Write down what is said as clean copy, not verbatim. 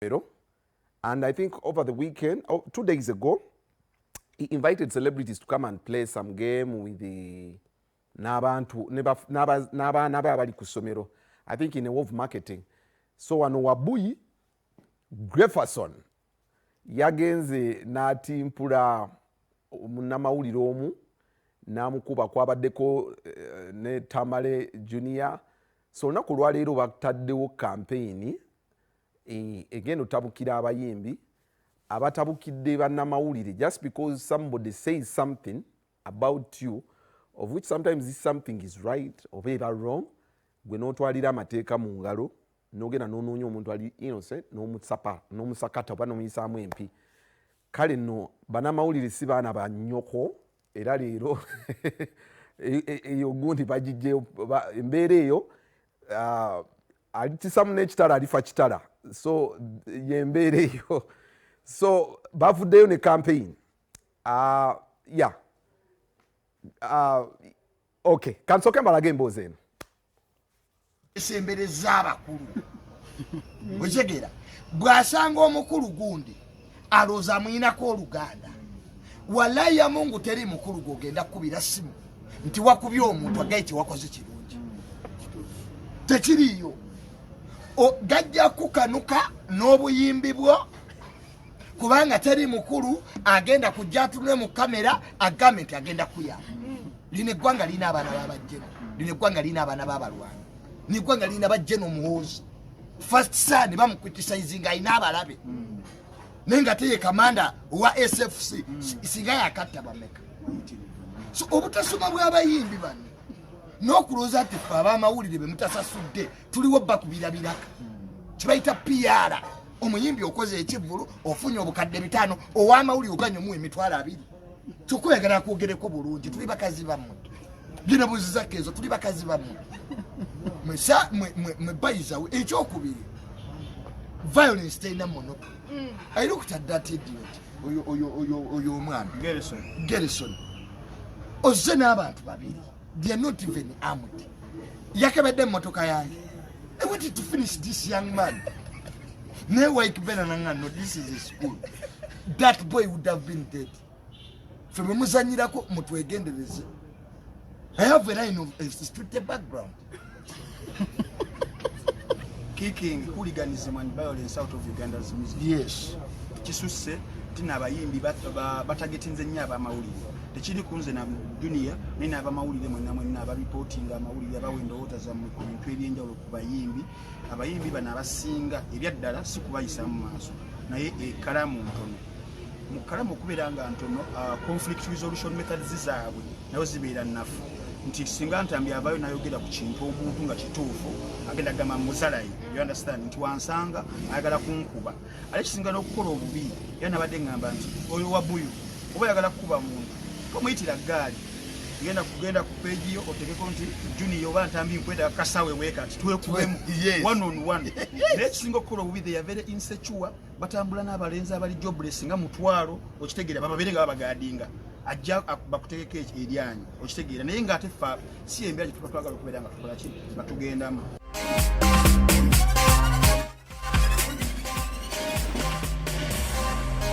And I think over the weekend, 2 days ago, he invited celebrities to come and play some game with the n'abaana abali ku ssomero. I think in a way of marketing. So wano Wabuyi Jefferson yagenze n'atimpula munnamawulire omu n'amukuba kwabaddeko ne Tamale Junior. So olunaku lwaleero bataddewo campaign egenda otabukira abayimbi abatabukidde bannamawulire just because somebody says something about you of which sometimes this something is right or eba wrong, gwe n'otwalira amateeka mu ngalo n'ogenda n'onoonya omuntu ali innocent n'omusakata oba n'omuyisaamu empi. Kale nno bannamawulire si baana ba nnyoko era leero eyo gundi bagijjeyo embeera eyo alitisamu n'ekitala alifa kitala. So yembeera eyo. So bavuddeyo ne campaign. Yeah. Okay. Kansoke mbalage emboozi eno. Esembereza abakulu. Wekegera. Bw'asanga omukulu gundi alooza mwinako oluganda. Wallahi ya Mungu teri mukulu gogenda kubira simu nti wakubye omuntu agaiti wakoze kirungi. Tekiriyo. Gajja kukanuka n'obuyimbi bwo kubanga teri mukulu agenda kujja atunule mu kamera agambe nti agenda kuyamba. Lino eggwanga lina abaana b'abajjeno, lino eggwanga lina abaana b'abalwanyi, lino eggwanga lina bajjeno omuwoozi. First son bamukriticizinga alina abalabe naye nga teye kamanda wa SFC singa yakatta bameka. So obutasoma bw'abayimbi bano n'okulooza nti ffe ab'amawulire be mutasasudde tuliwo bakubirabiraka kibayita PR. Omuyimbi okoze ekivvulu ofunye obukadde 5 ow'amawulire oganya mu emitwalo 2. Tukwegala kwogereko bulungi tuli bakazi bammwe. Gina buziza kezo tuli bakazi bammwe. Mwe bayizawo ekyokubiri violence teyina monopo. I looked at that idiot oyo omwana Gerson ozze n'abantu babiri. They are not even armed. Yakabedde mmotoka yange. I wanted to finish this young man. No, this is a school. That boy would have been dead. From Muzanyirako Mutwegendereze. I have a line of a street background. Kicking hooliganism and violence out of Uganda's music. Yes. Kisuse tina abayimbi batagetinze nnyo abamawulire. Tekiri kunze na Junior nina abamawulire mwenna aba reporting amawulire abawendowooza za mu bintu ebyenjawulo ku bayimbi. Abayimbi bano abasinga ebyaddala si kubayisa mu maaso naye ekalamu ntono. Mu kalamu okubeera nga ntono conflict resolution methods zaabwe nayo zibeera nnafu. Nti singa ntambi avayo nayogera ku kintu omuntu nga kituufu agenda gamba muzalayo. You understand? Nti wansanga ayagala kunkuba. Ale kisinga n'okukola obubi era nabadde ngamba nti oyo Wabuyi oba ayagala kukuba muntu tomuyitira gaali kugenda ku page yo otegeko nti Junior oba ntambi nkweta kasawe weka twekubemu one on one. Nekisinga okukola obubi they are very insecure. Batambula n'abalenzi abali jobless nga mutwalo okitegeera bababere nga babagadinga ajja bakutegeka eryanyi okitegeera naye nga ate fa si embeera gye twagala okubeera nga tukola ki batugendamu.